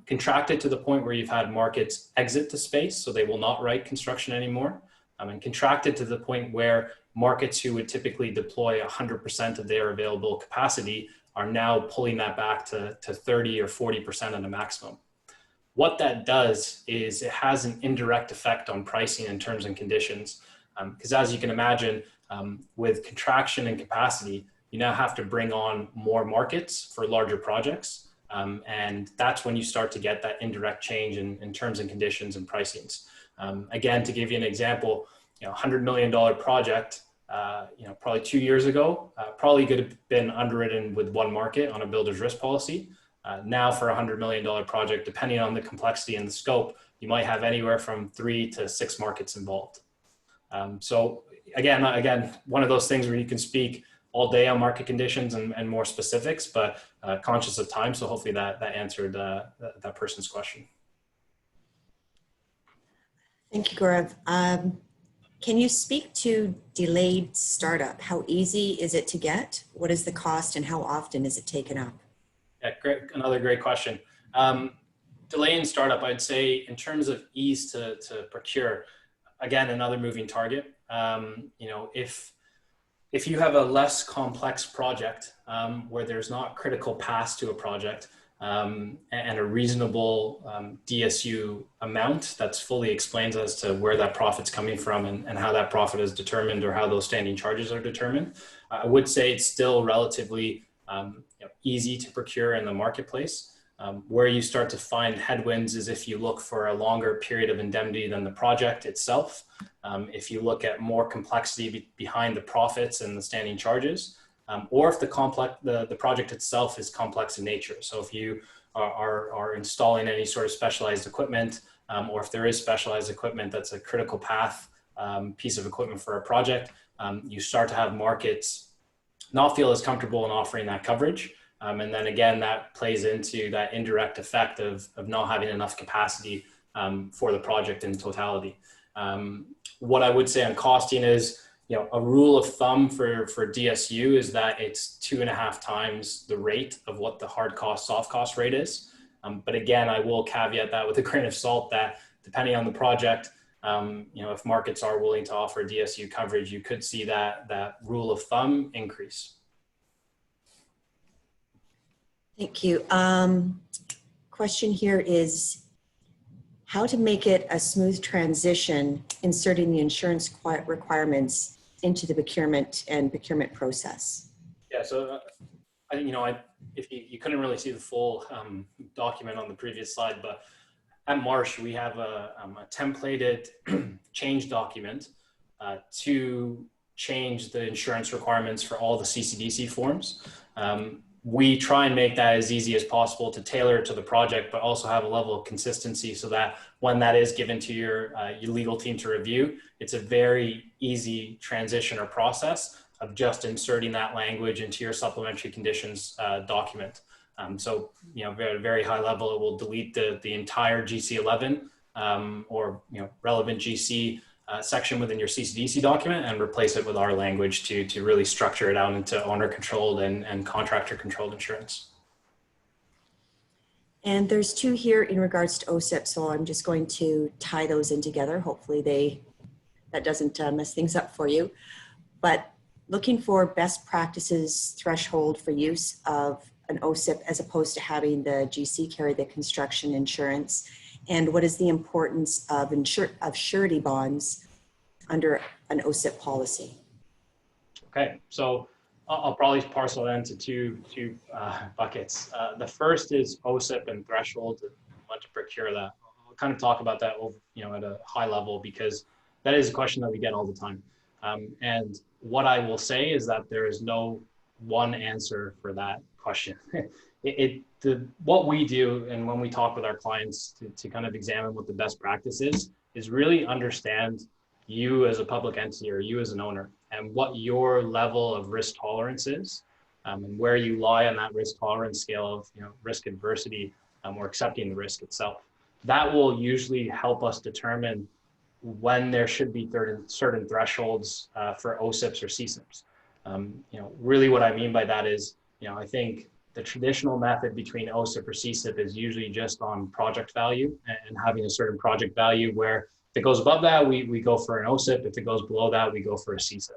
Contracted to the point where you've had markets exit the space, so they will not write construction anymore, and contracted to the point where markets who would typically deploy 100% of their available capacity are now pulling that back to 30 or 40% at a maximum. What that does is it has an indirect effect on pricing and terms and conditions, because as you can imagine, with contraction and capacity, you now have to bring on more markets for larger projects. And that's when you start to get that indirect change in terms and conditions and pricings. Again, to give you an example, $100 million project, probably 2 years ago, probably could have been underwritten with one market on a builder's risk policy. Now for a $100 million project, depending on the complexity and the scope, you might have anywhere from 3 to 6 markets involved. So again, one of those things where you can speak all day on market conditions and more specifics, but conscious of time. So hopefully that answered that person's question. Thank you, Gaurav. Can you speak to delayed startup? How easy is it to get? What is the cost and how often is it taken up? Yeah, great. Another great question. Delay in startup, I'd say in terms of ease to procure, again, another moving target. If you have a less complex project where there's not critical paths to a project and a reasonable DSU amount that's fully explains as to where that profit's coming from and how that profit is determined or how those standing charges are determined, I would say it's still relatively easy to procure in the marketplace. Where you start to find headwinds is if you look for a longer period of indemnity than the project itself. If you look at more complexity behind the profits and the standing charges, or if the project itself is complex in nature. So if you are installing any sort of specialized equipment, or if there is specialized equipment that's a critical path piece of equipment for a project, you start to have markets not feel as comfortable in offering that coverage. And then again, that plays into that indirect effect of not having enough capacity for the project in totality. What I would say on costing is, a rule of thumb for DSU is that it's 2.5 times the rate of what the hard cost, soft cost rate is. But again, I will caveat that with a grain of salt that depending on the project, if markets are willing to offer DSU coverage, you could see that rule of thumb increase. Thank you. Question here is how to make it a smooth transition inserting the insurance requirements into the procurement process. Yeah, so I think, if you couldn't really see the full document on the previous slide, but at Marsh, we have a templated change document to change the insurance requirements for all the CCDC forms. We try and make that as easy as possible to tailor it to the project, but also have a level of consistency so that when that is given to your legal team to review, it's a very easy transition or process of just inserting that language into your supplementary conditions document. So, very, very high level, it will delete the entire GC11 or, relevant GC section within your CCDC document and replace it with our language to really structure it out into owner controlled and contractor controlled insurance. And there's 2 here in regards to OSIP, so I'm just going to tie those in together. Hopefully that doesn't mess things up for you. But looking for best practices threshold for use of an OSIP as opposed to having the GC carry the construction insurance, and what is the importance of surety bonds under an OSIP policy? Okay, so I'll probably parcel that into two buckets. The first is Osip and Thresholds. I want to procure that. I'll kind of talk about that over, at a high level, because that is a question that we get all the time. And what I will say is that there is no one answer for that question. what we do, and when we talk with our clients to kind of examine what the best practice is really understand you as a public entity or you as an owner and what your level of risk tolerance is, and where you lie on that risk tolerance scale of risk adversity, or accepting the risk itself. That will usually help us determine when there should be certain thresholds for OSIPs or CSIPs. Really what I mean by that is, I think the traditional method between OSIP or CSIP is usually just on project value and having a certain project value where if it goes above that, we go for an OSIP. If it goes below that, we go for a CSIP.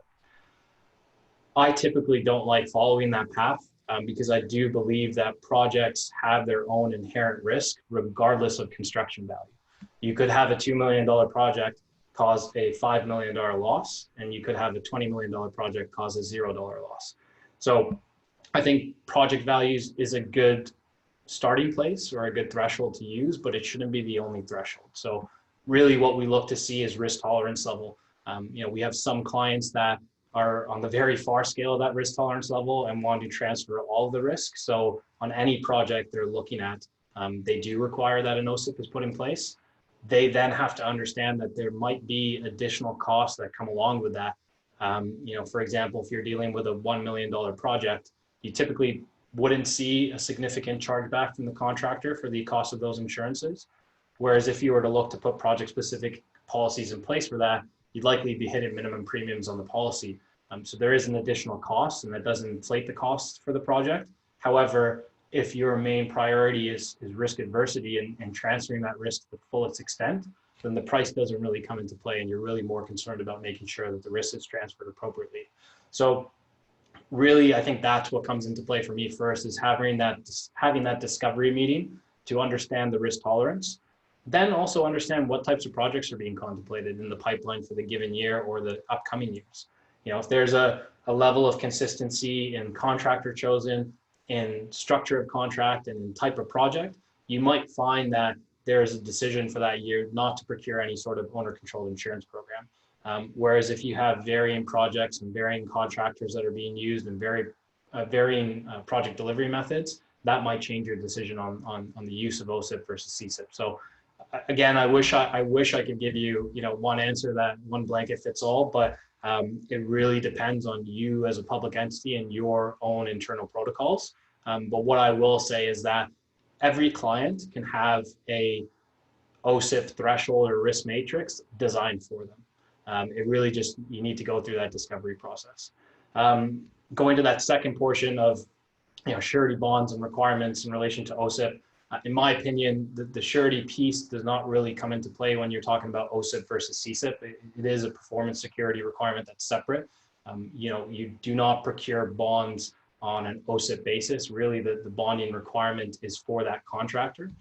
I typically don't like following that path because I do believe that projects have their own inherent risk regardless of construction value. You could have a $2 million project cause a $5 million loss, and you could have a $20 million project cause a $0 loss. So I think project values is a good starting place or a good threshold to use, but it shouldn't be the only threshold. So really what we look to see is risk tolerance level. We have some clients that are on the very far scale of that risk tolerance level and want to transfer all of the risk. So on any project they're looking at, they do require that an OSIP is put in place. They then have to understand that there might be additional costs that come along with that. For example, if you're dealing with a $1 million project, you typically wouldn't see a significant chargeback from the contractor for the cost of those insurances. Whereas if you were to look to put project-specific policies in place for that, you'd likely be hitting minimum premiums on the policy. So there is an additional cost, and that doesn't inflate the costs for the project. However, if your main priority is risk adversity and transferring that risk to the fullest extent, then the price doesn't really come into play, and you're really more concerned about making sure that the risk is transferred appropriately. So really, I think that's what comes into play for me first, is having that discovery meeting to understand the risk tolerance. Then also understand what types of projects are being contemplated in the pipeline for the given year or the upcoming years. If there's a level of consistency in contractor chosen, in structure of contract, and in type of project, you might find that there is a decision for that year not to procure any sort of owner-controlled insurance program. Whereas if you have varying projects and varying contractors that are being used and varying project delivery methods, that might change your decision on the use of OSIP versus CSIP. So again, I wish I could give you one answer that one blanket fits all, but it really depends on you as a public entity and your own internal protocols. But what I will say is that every client can have a OSIP threshold or risk matrix designed for them. It really just, you need to go through that discovery process. Going to that second portion of surety bonds and requirements in relation to OSIP, in my opinion, the surety piece does not really come into play when you're talking about OSIP versus CSIP. It is a performance security requirement that's separate. You do not procure bonds on an OSIP basis. Really, the bonding requirement is for that contractor.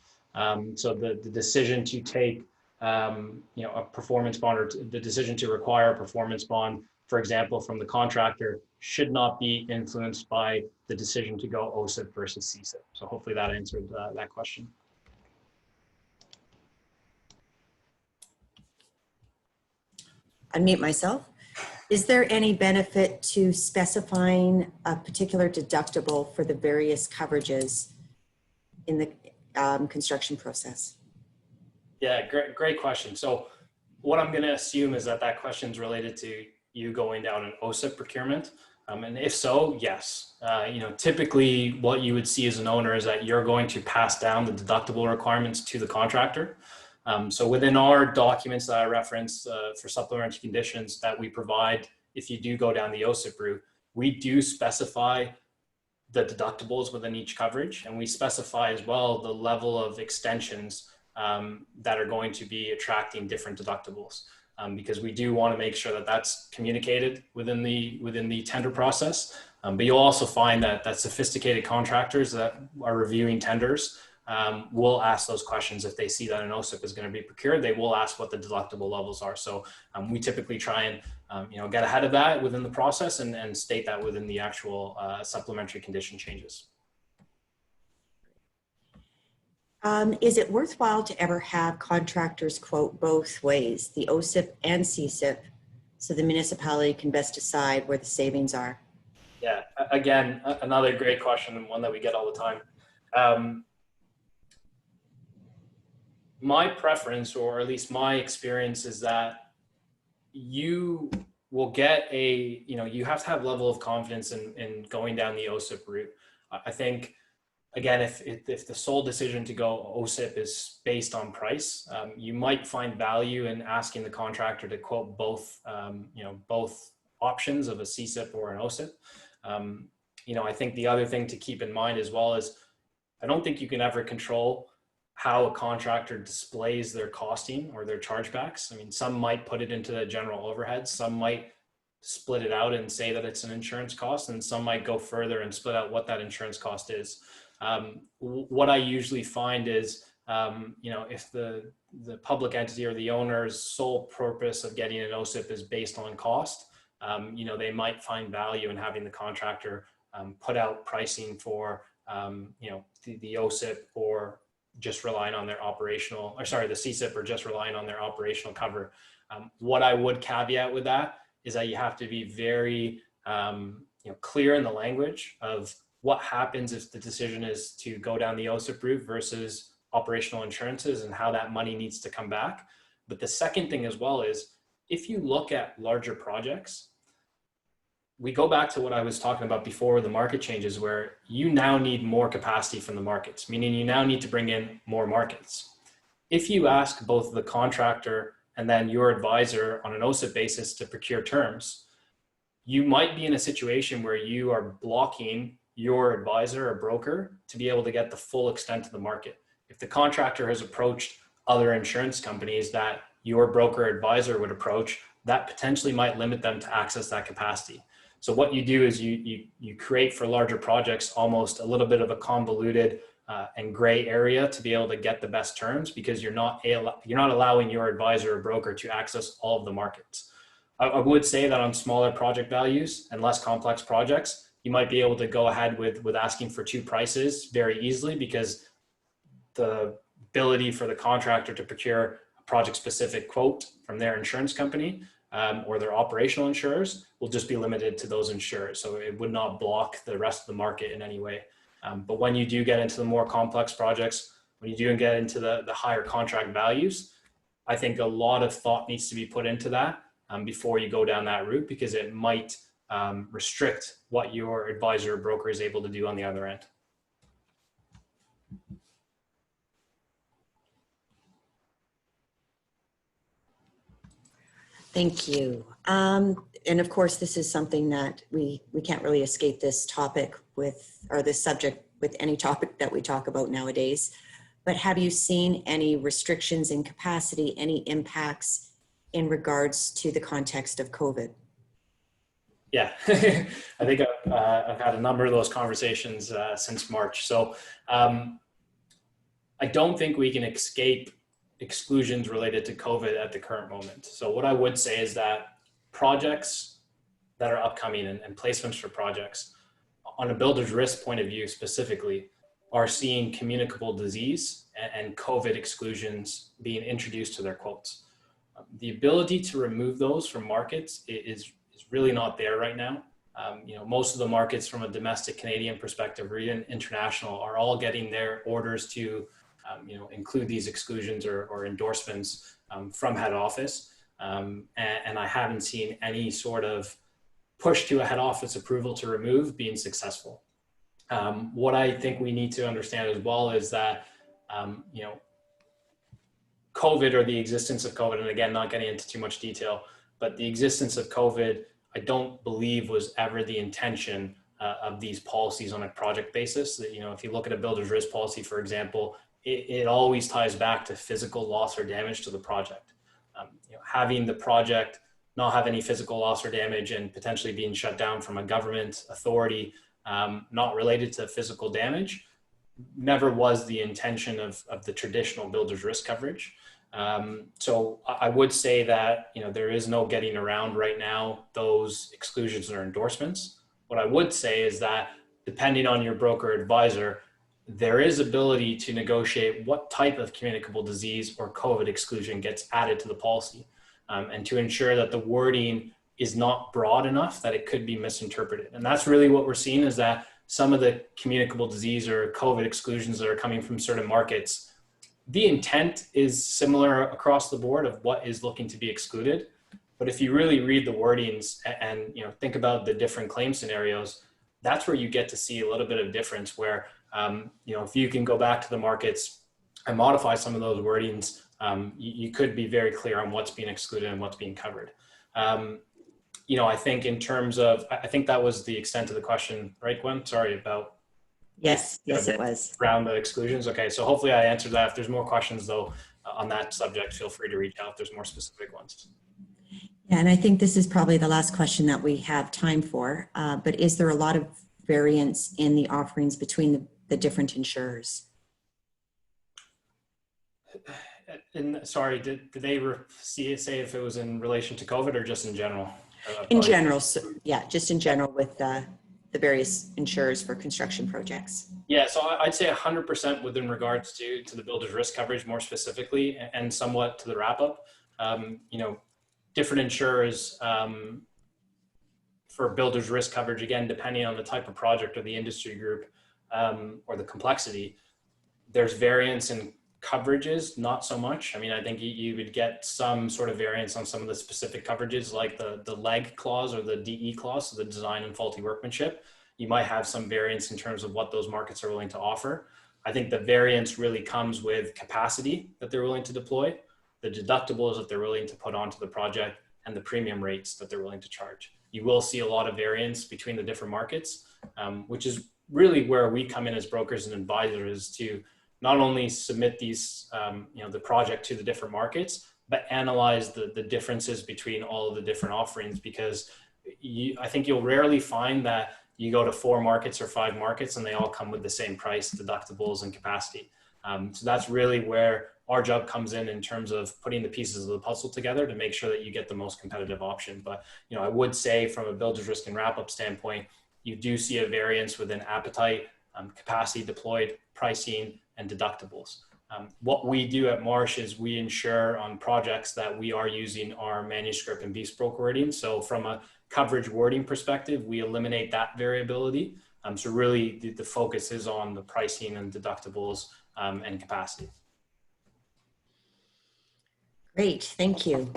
So the decision to take a performance bond, or the decision to require a performance bond, for example, from the contractor, should not be influenced by the decision to go OSIP versus CSIP. So hopefully that answered that question. Unmute myself. Is there any benefit to specifying a particular deductible for the various coverages in the construction process? Yeah, great question. So what I'm going to assume is that question is related to you going down an OSIP procurement. And if so, yes. Typically what you would see as an owner is that you're going to pass down the deductible requirements to the contractor. So within our documents that I referenced for supplementary conditions that we provide, if you do go down the OSIP route, we do specify the deductibles within each coverage, and we specify as well the level of extensions that are going to be attracting different deductibles, because we do want to make sure that that's communicated within the tender process. But you'll also find that sophisticated contractors that are reviewing tenders will ask those questions. If they see that an OSIP is going to be procured, they will ask what the deductible levels are. So we typically try and get ahead of that within the process and state that within the actual supplementary condition changes. Is it worthwhile to ever have contractors quote both ways, the OSIP and CSIP, so the municipality can best decide where the savings are? Yeah, again, another great question, and one that we get all the time. My preference, or at least my experience, is that you will get you have to have level of confidence in going down the OSIP route. I think, again, if the sole decision to go OSIP is based on price, you might find value in asking the contractor to quote both, both options of a CSIP or an OSIP. I think the other thing to keep in mind as well is, I don't think you can ever control how a contractor displays their costing or their chargebacks. I mean, some might put it into the general overhead, some might split it out and say that it's an insurance cost, and some might go further and split out what that insurance cost is. What I usually find is, if the public entity or the owner's sole purpose of getting an OSIP is based on cost, they might find value in having the contractor put out pricing for, the OSIP, or just relying on their operational, the CSIP, or just relying on their operational cover. What I would caveat with that is that you have to be very clear in the language of what happens if the decision is to go down the OSIP route versus operational insurances, and how that money needs to come back. But the second thing as well is, if you look at larger projects, we go back to what I was talking about before, the market changes, where you now need more capacity from the markets, meaning you now need to bring in more markets. If you ask both the contractor and then your advisor on an OSIP basis to procure terms, you might be in a situation where you are blocking your advisor or broker to be able to get the full extent of the market. If the contractor has approached other insurance companies that your broker advisor would approach, that potentially might limit them to access that capacity. So what you do is you create, for larger projects, almost a little bit of a convoluted and gray area to be able to get the best terms, because you're not allowing your advisor or broker to access all of the markets. I would say that on smaller project values and less complex projects, you might be able to go ahead with asking for two prices very easily, because the ability for the contractor to procure a project specific quote from their insurance company or their operational insurers will just be limited to those insurers. So it would not block the rest of the market in any way. But when you do get into the more complex projects, when you do get into the higher contract values, I think a lot of thought needs to be put into that before you go down that route, because it might restrict what your advisor or broker is able to do on the other end. Thank you. And of course, this is something that we can't really escape this topic or this subject with any topic that we talk about nowadays. But have you seen any restrictions in capacity, any impacts in regards to the context of COVID? Yeah, I think I've had a number of those conversations since March. So I don't think we can escape exclusions related to COVID at the current moment. So what I would say is that projects that are upcoming and placements for projects on a builder's risk point of view specifically are seeing communicable disease and COVID exclusions being introduced to their quotes. The ability to remove those from markets is really not there right now. Most of the markets from a domestic Canadian perspective or even international are all getting their orders to include these exclusions or endorsements from head office. And I haven't seen any sort of push to a head office approval to remove being successful. What I think we need to understand as well is that, COVID, or the existence of COVID, and again, not getting into too much detail, but the existence of COVID, I don't believe was ever the intention of these policies on a project basis. That, if you look at a builder's risk policy, for example, it always ties back to physical loss or damage to the project. Having the project not have any physical loss or damage and potentially being shut down from a government authority not related to physical damage never was the intention of the traditional builder's risk coverage. So I would say that there is no getting around right now those exclusions or endorsements. What I would say is that depending on your broker advisor, there is ability to negotiate what type of communicable disease or COVID exclusion gets added to the policy, and to ensure that the wording is not broad enough that it could be misinterpreted. And that's really what we're seeing, is that some of the communicable disease or COVID exclusions that are coming from certain markets, the intent is similar across the board of what is looking to be excluded. But if you really read the wordings and think about the different claim scenarios, that's where you get to see a little bit of difference where, if you can go back to the markets and modify some of those wordings, you could be very clear on what's being excluded and what's being covered. I think in terms of, I think that was the extent of the question, right, Gwen? Sorry about. Yes, it was. Around the exclusions. Okay, so hopefully I answered that. If there's more questions though on that subject, feel free to reach out if there's more specific ones. Yeah, and I think this is probably the last question that we have time for, but is there a lot of variance in the offerings between the different insurers? And sorry, did they say if it was in relation to COVID or just in general? In general, so, yeah, just in general with the various insurers for construction projects. Yeah, so I'd say 100% within regards to the builder's risk coverage more specifically, and somewhat to the wrap up. Different insurers for builder's risk coverage, again, depending on the type of project or the industry group or the complexity, there's variance in coverages, not so much. I mean, I think you would get some sort of variance on some of the specific coverages like the leg clause or the DE clause, so the design and faulty workmanship. You might have some variance in terms of what those markets are willing to offer. I think the variance really comes with capacity that they're willing to deploy, the deductibles that they're willing to put onto the project, and the premium rates that they're willing to charge. You will see a lot of variance between the different markets, which is really where we come in as brokers and advisors to not only submit these, the project to the different markets, but analyze the differences between all of the different offerings, because I think you'll rarely find that you go to 4 markets or 5 markets and they all come with the same price, deductibles and capacity. So that's really where our job comes in terms of putting the pieces of the puzzle together to make sure that you get the most competitive option. But, I would say from a builder's risk and wrap up standpoint, you do see a variance within appetite, capacity deployed, pricing, and deductibles. What we do at Marsh is we ensure on projects that we are using our manuscript and bespoke wording. So from a coverage wording perspective, we eliminate that variability. So really the focus is on the pricing and deductibles and capacity. Great, thank you.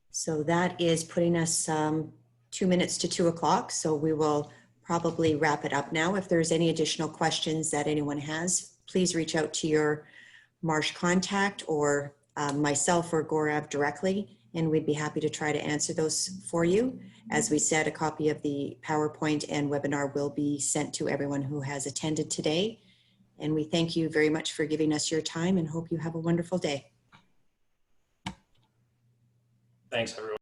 So that is putting us 2 minutes to 2 o'clock. So we will probably wrap it up now. If there's any additional questions that anyone has, please reach out to your Marsh contact or myself or Gaurav directly, and we'd be happy to try to answer those for you. As we said, a copy of the PowerPoint and webinar will be sent to everyone who has attended today. And we thank you very much for giving us your time and hope you have a wonderful day. Thanks, everyone.